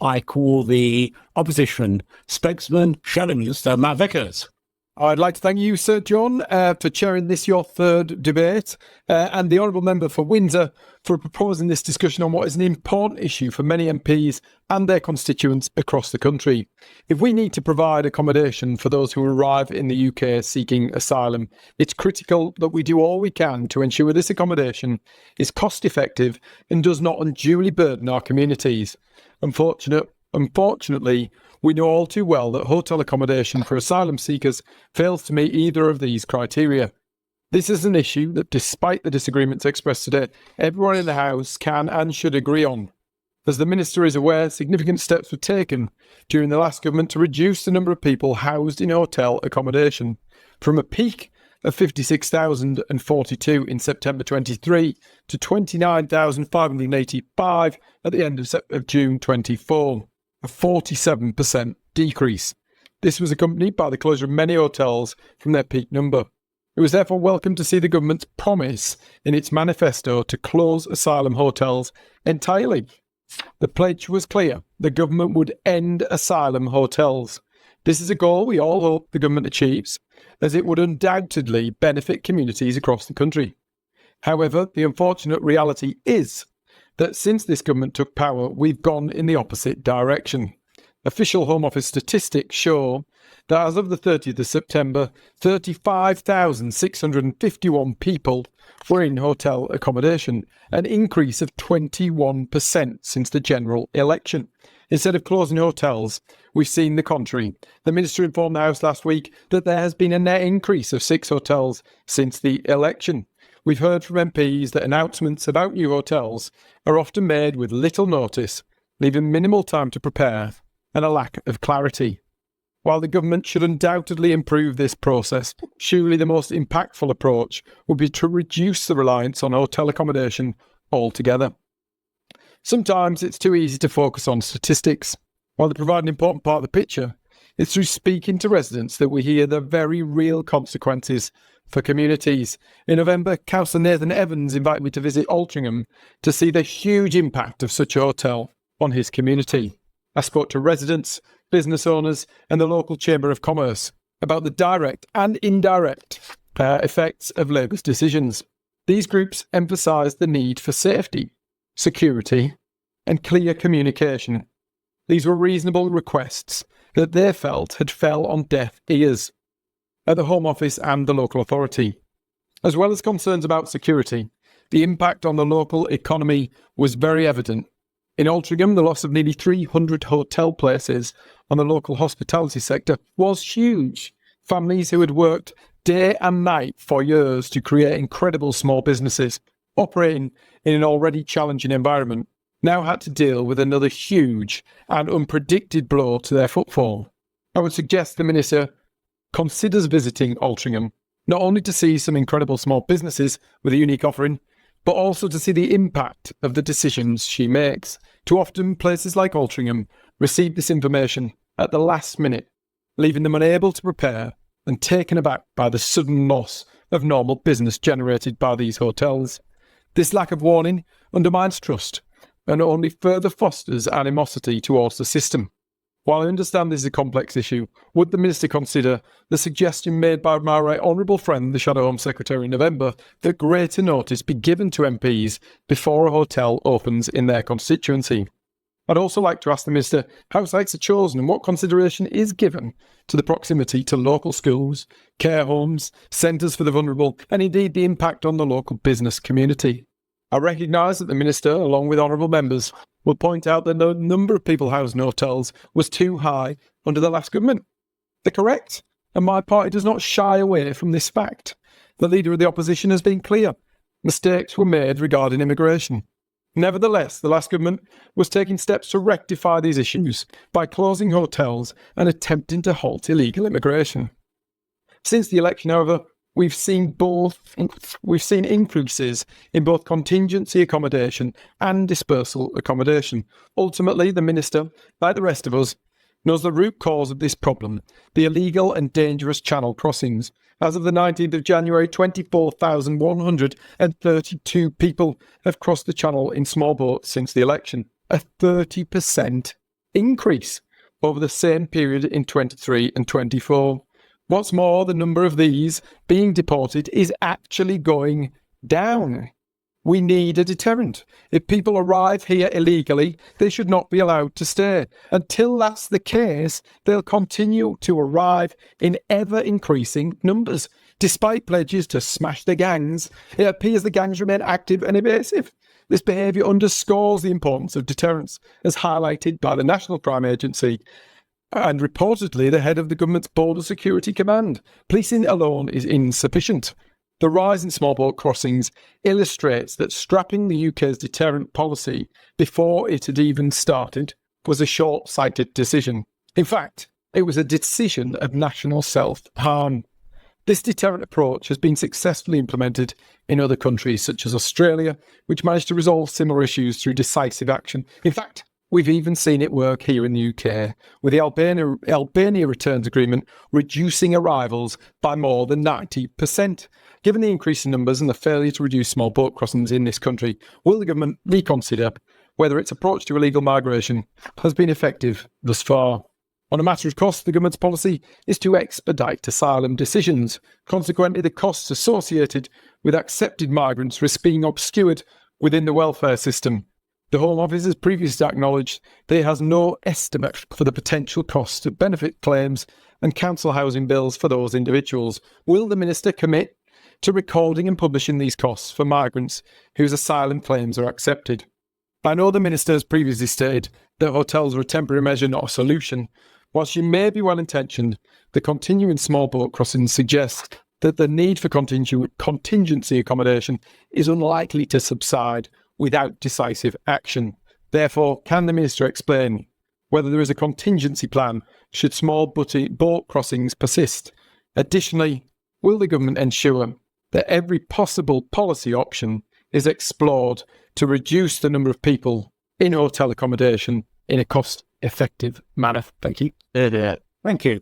I call the opposition spokesman, Shadow Minister Matt Vickers. I'd like to thank you, Sir John, for chairing this, your third debate, and the Honourable Member for Windsor for proposing this discussion on what is an important issue for many MPs and their constituents across the country. If we need to provide accommodation for those who arrive in the UK seeking asylum, it's critical that we do all we can to ensure this accommodation is cost-effective and does not unduly burden our communities. Unfortunately, we know all too well that hotel accommodation for asylum seekers fails to meet either of these criteria. This is an issue that, despite the disagreements expressed today, everyone in the House can and should agree on. As the Minister is aware, significant steps were taken during the last government to reduce the number of people housed in hotel accommodation from a peak of 56,042 in September 23 to 29,585 at the end of June 24. A 47% decrease. This was accompanied by the closure of many hotels from their peak number. It was therefore welcome to see the government's promise in its manifesto to close asylum hotels entirely. The pledge was clear: the government would end asylum hotels. This is a goal we all hope the government achieves, as it would undoubtedly benefit communities across the country. However, the unfortunate reality is that since this government took power, we've gone in the opposite direction. Official Home Office statistics show that as of the 30th of September, 35,651 people were in hotel accommodation, an increase of 21% since the general election. Instead of closing hotels, we've seen the contrary. The Minister informed the House last week that there has been a net increase of 6 hotels since the election. We've heard from MPs that announcements about new hotels are often made with little notice, leaving minimal time to prepare and a lack of clarity. While the government should undoubtedly improve this process, surely the most impactful approach would be to reduce the reliance on hotel accommodation altogether. Sometimes it's too easy to focus on statistics. While they provide an important part of the picture, it's through speaking to residents that we hear the very real consequences for communities. In November, Councillor Nathan Evans invited me to visit Altrincham to see the huge impact of such a hotel on his community. I spoke to residents, business owners and the local Chamber of Commerce about the direct and indirect effects of Labour's decisions. These groups emphasised the need for safety, security and clear communication. These were reasonable requests that they felt had fell on deaf ears at the Home Office and the local authority. As well as concerns about security, the impact on the local economy was very evident. In Altrincham, the loss of nearly 300 hotel places on the local hospitality sector was huge. Families who had worked day and night for years to create incredible small businesses operating in an already challenging environment now had to deal with another huge and unpredicted blow to their footfall. I would suggest the Minister considers visiting Altrincham, not only to see some incredible small businesses with a unique offering, but also to see the impact of the decisions she makes. Too often, places like Altrincham receive this information at the last minute, leaving them unable to prepare and taken aback by the sudden loss of normal business generated by these hotels. This lack of warning undermines trust and only further fosters animosity towards the system. While I understand this is a complex issue, would the Minister consider the suggestion made by my right honourable friend, the Shadow Home Secretary in November, that greater notice be given to MPs before a hotel opens in their constituency? I'd also like to ask the Minister how sites are chosen and what consideration is given to the proximity to local schools, care homes, centres for the vulnerable, and indeed the impact on the local business community. I recognise that the Minister, along with honourable members, will point out that the number of people housed in hotels was too high under the last government. They're correct, and my party does not shy away from this fact. The Leader of the Opposition has been clear. Mistakes were made regarding immigration. Nevertheless, the last government was taking steps to rectify these issues by closing hotels and attempting to halt illegal immigration. Since the election, however, we've seen increases in both contingency accommodation and dispersal accommodation. Ultimately, the Minister, like the rest of us, knows the root cause of this problem, the illegal and dangerous channel crossings. As of the 19th of January, 24,132 people have crossed the channel in small boats since the election, a 30% increase over the same period in 23 and 24. What's more, the number of these being deported is actually going down. We need a deterrent. If people arrive here illegally, they should not be allowed to stay. Until that's the case, they'll continue to arrive in ever-increasing numbers. Despite pledges to smash the gangs, it appears the gangs remain active and evasive. This behaviour underscores the importance of deterrence, as highlighted by the National Crime Agency and reportedly the head of the government's Border Security Command. Policing alone is insufficient. The rise in small boat crossings illustrates that scrapping the UK's deterrent policy before it had even started was a short-sighted decision. In fact, it was a decision of national self-harm. This deterrent approach has been successfully implemented in other countries such as Australia, which managed to resolve similar issues through decisive action. In fact, we've even seen it work here in the UK, with the Albania returns agreement reducing arrivals by more than 90%. Given the increase in numbers and the failure to reduce small boat crossings in this country, will the government reconsider whether its approach to illegal migration has been effective thus far? On a matter of cost, the government's policy is to expedite asylum decisions. Consequently, the costs associated with accepted migrants risk being obscured within the welfare system. The Home Office has previously acknowledged that it has no estimate for the potential cost of benefit claims and council housing bills for those individuals. Will the Minister commit to recording and publishing these costs for migrants whose asylum claims are accepted? I know the Minister has previously stated that hotels are a temporary measure, not a solution. While she may be well-intentioned, the continuing small boat crossings suggest that the need for contingency accommodation is unlikely to subside without decisive action. Therefore, can the Minister explain whether there is a contingency plan should small boat crossings persist? Additionally, will the government ensure that every possible policy option is explored to reduce the number of people in hotel accommodation in a cost-effective manner? Thank you. Thank you.